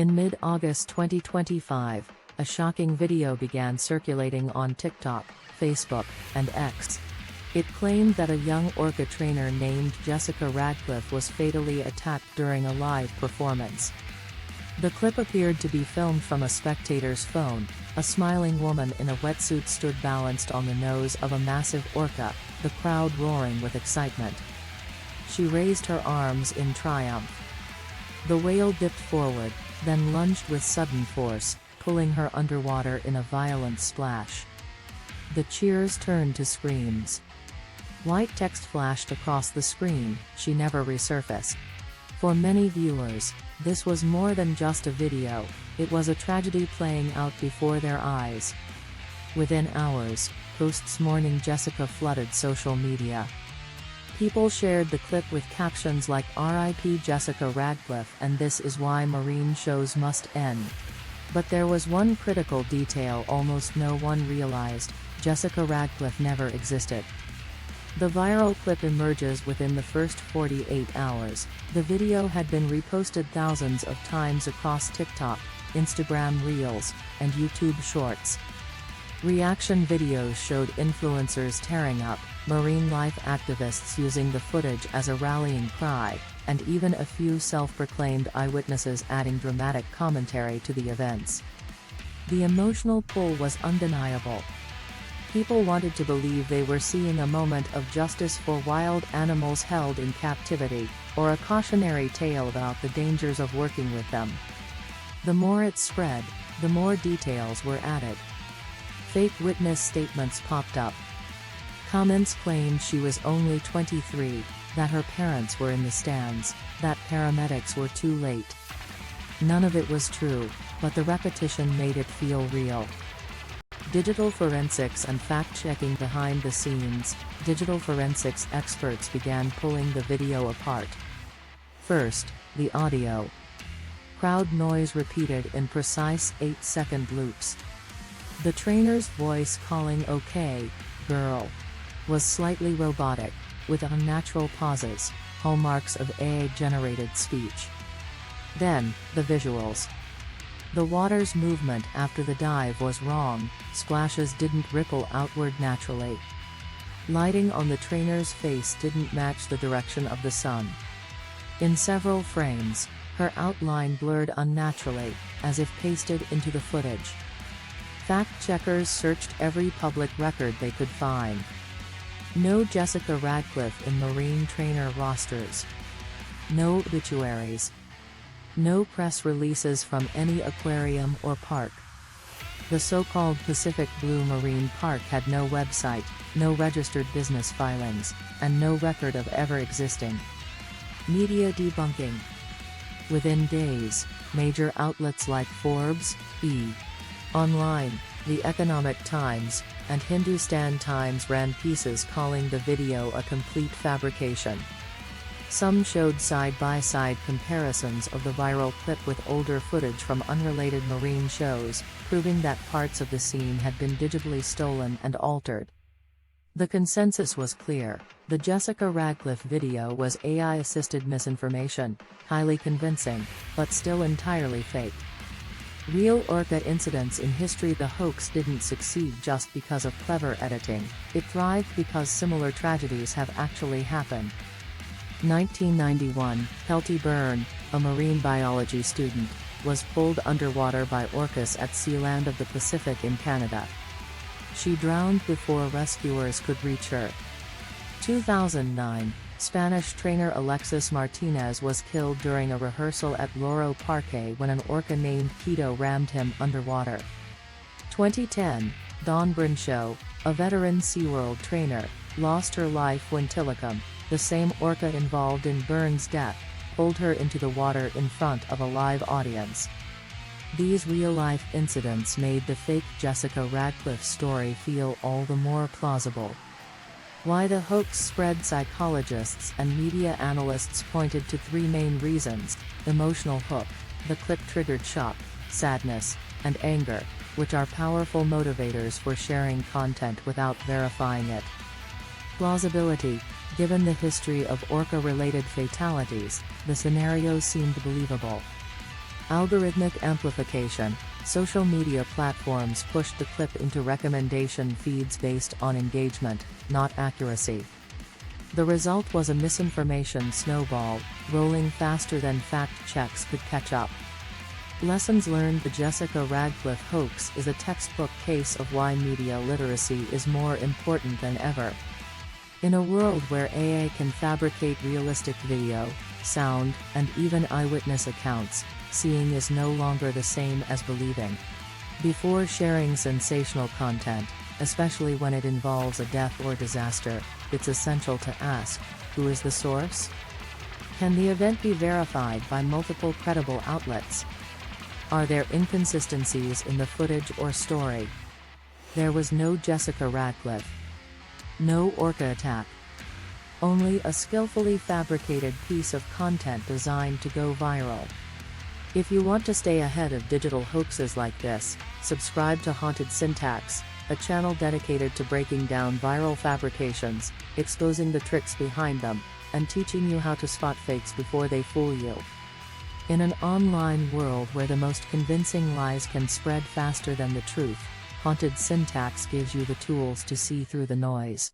In mid-August 2025, a shocking video began circulating on TikTok, Facebook, and X. It claimed that a young Orca trainer named Jessica Redcliffe was fatally attacked during a live performance. The clip appeared to be filmed from a spectator's phone. A smiling woman in a wetsuit stood balanced on the nose of a massive orca, the crowd roaring with excitement. She raised her arms in triumph. The whale dipped forward, then lunged with sudden force, pulling her underwater in a violent splash. The cheers turned to screams. White text flashed across the screen, "She never resurfaced." For many viewers, this was more than just a video, it was a tragedy playing out before their eyes. Within hours, posts mourning Jessica flooded social media. People shared the clip with captions like "RIP Jessica Redcliffe" and "This is why marine shows must end." But there was one critical detail almost no one realized: Jessica Redcliffe never existed. The viral clip emerges within the first 48 hours. The video had been reposted thousands of times across TikTok, Instagram Reels, and YouTube Shorts. Reaction videos showed influencers tearing up, marine life activists using the footage as a rallying cry, and even a few self-proclaimed eyewitnesses adding dramatic commentary to the events. The emotional pull was undeniable. People wanted to believe they were seeing a moment of justice for wild animals held in captivity, or a cautionary tale about the dangers of working with them. The more it spread, the more details were added. Fake witness statements popped up. Comments claimed she was only 23, that her parents were in the stands, that paramedics were too late. None of it was true, but the repetition made it feel real. Digital forensics and fact-checking behind the scenes. Digital forensics experts began pulling the video apart. First, the audio. Crowd noise repeated in precise 8-second loops. The trainer's voice calling "Okay, girl," was slightly robotic, with unnatural pauses, hallmarks of AI-generated speech. Then, the visuals. The water's movement after the dive was wrong, splashes didn't ripple outward naturally. Lighting on the trainer's face didn't match the direction of the sun. In several frames, her outline blurred unnaturally, as if pasted into the footage. Fact-checkers searched every public record they could find. No Jessica Redcliffe in marine trainer rosters. No obituaries. No press releases from any aquarium or park. The so-called Pacific Blue Marine Park had no website, no registered business filings, and no record of ever existing. Media debunking. Within days, major outlets like Forbes, Online, The Economic Times, and Hindustan Times ran pieces calling the video a complete fabrication. Some showed side-by-side comparisons of the viral clip with older footage from unrelated marine shows, proving that parts of the scene had been digitally stolen and altered. The consensus was clear: the Jessica Redcliffe video was AI-assisted misinformation, highly convincing, but still entirely fake. Real orca incidents in history. The hoax didn't succeed just because of clever editing, it thrived because similar tragedies have actually happened. 1991, Kelty Byrne, a marine biology student, was pulled underwater by orcas at Sealand of the Pacific in Canada. She drowned before rescuers could reach her. 2009, Spanish trainer Alexis Martinez was killed during a rehearsal at Loro Parque when an orca named Quito rammed him underwater. 2010, Dawn Brinshow, a veteran SeaWorld trainer, lost her life when Tilikum, the same orca involved in Byrne's death, pulled her into the water in front of a live audience. These real-life incidents made the fake Jessica Redcliffe story feel all the more plausible. Why the hoax spread? Psychologists and media analysts pointed to three main reasons: emotional hook. The clip triggered shock, sadness, and anger, which are powerful motivators for sharing content without verifying it. Plausibility. Given the history of orca-related fatalities, the scenarios seemed believable. Algorithmic amplification. Social media platforms pushed the clip into recommendation feeds based on engagement, not accuracy. The result was a misinformation snowball, rolling faster than fact checks could catch up. Lessons learned. The Jessica Radcliffe hoax is a textbook case of why media literacy is more important than ever. In a world where AI can fabricate realistic video, sound, and even eyewitness accounts, seeing is no longer the same as believing. Before sharing sensational content, especially when it involves a death or disaster, it's essential to ask, who is the source? Can the event be verified by multiple credible outlets? Are there inconsistencies in the footage or story? There was no Jessica Radcliffe. No Orca attack. Only a skillfully fabricated piece of content designed to go viral. If you want to stay ahead of digital hoaxes like this, subscribe to Haunted Syntax, a channel dedicated to breaking down viral fabrications, exposing the tricks behind them, and teaching you how to spot fakes before they fool you. In an online world where the most convincing lies can spread faster than the truth, Haunted Syntax gives you the tools to see through the noise.